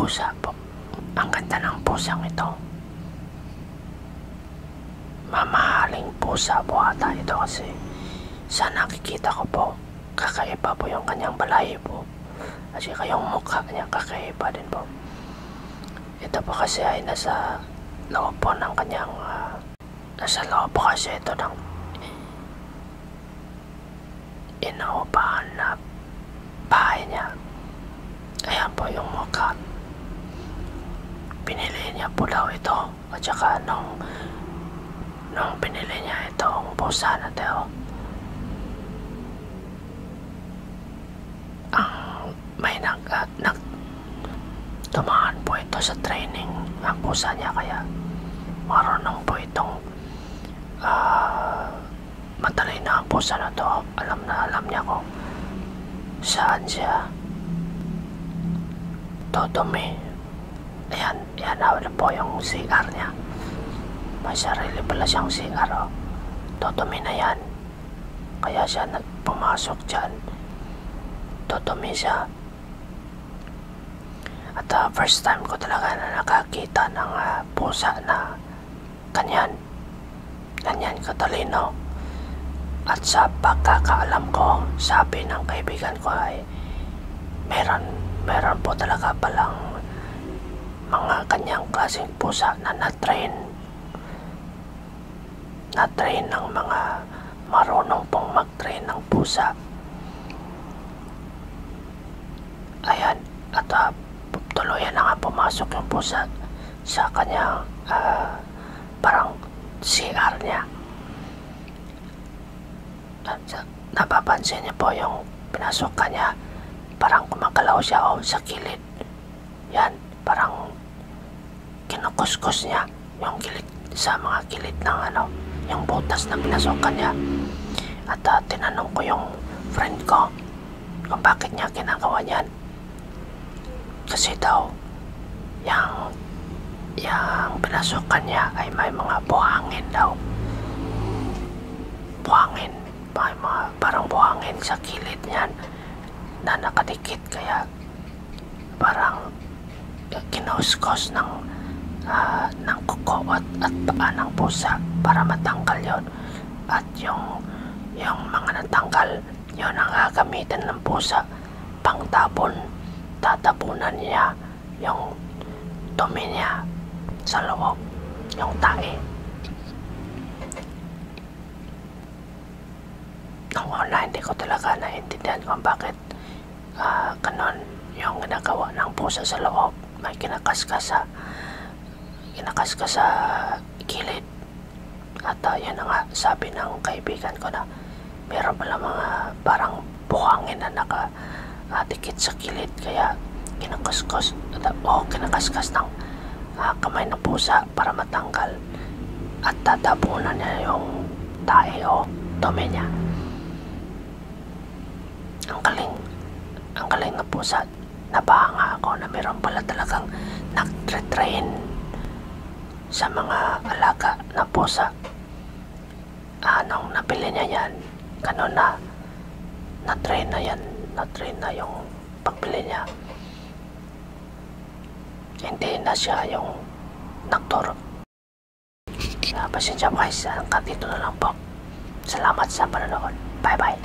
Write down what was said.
pusa po. Ang ganda ng pusang ito. Mamahaling pusa po ata ito kasi sa nakikita ko po, kakaiba po yung kanyang balahibo. Kasi kayong mukha niya kakaiba din po. Ito po kasi ay nasa loob po ng kanyang nasa loob po kasi ito ng inuupahan na bahay niya. Ayan po yung mukha. Pinili niya po daw ito. At saka nung pinili niya itong pusa na ito, may tumahan po ito sa training ang pusa niya, kaya marunong po itong matalino ang pusa na to. Alam na alam niya kung saan siya dudumi. Ayan na po yung CR niya. May sarili pala siyang CR. Dudumi na yan, kaya siya pumasok dyan. Dudumi siya. At first time ko talaga na nakakita ng pusa na ganyan katalino. At sa pagkakaalam ko, sabi ng kaibigan ko ay meron po talaga palang mga kanyang klaseng pusa na na-train ng mga marunong pong mag-train ng pusa. Ayan, at tuluyan na nga pumasok yung pusa sa kanyang parang CR niya. At napapansin niyo po yung pinasok kanya, parang kumagalaw siya sa kilid. Yan, parang kinukuskus niya yung kilid, sa mga kilid ng yung butas na pinasok kanya. At tinanong ko yung friend ko kung bakit niya ginagawa niyan. Kasi daw yung pinasukan niya ay may mga buhangin daw. Buhangin, may mga parang buhangin sa kilid niyan na nakadikit, kaya parang kinuskos ng kuko at paa ng pusa para matanggal yon. At yung mga natanggal, yun ang gagamitin ng pusa pang tapon. Tatapunan niya yung dumi niya sa loob, yung tae. Nung una, hindi ko talaga naintindihan kung bakit ganon yung ginagawa ng pusa sa loob. May kinakaskas sa kilid. At yun na nga, sabi ng kaibigan ko na meron pala mga parang buhangin na nakadikit sa kilid, kaya kinakaskas ng kamay ng pusa para matanggal at tatapunan niya yung tae o dumi niya. Ang galing na pusa. Nabahanga ako na meron pala talagang nag-train sa mga alaga na pusa. Nung nabili niya yan, ganun na-train na yan. Na-train na yung pagbili niya. Hindi na siya yung nagturo. Pasensya po guys, hanggang dito na lang po. Salamat sa panonood. Bye bye.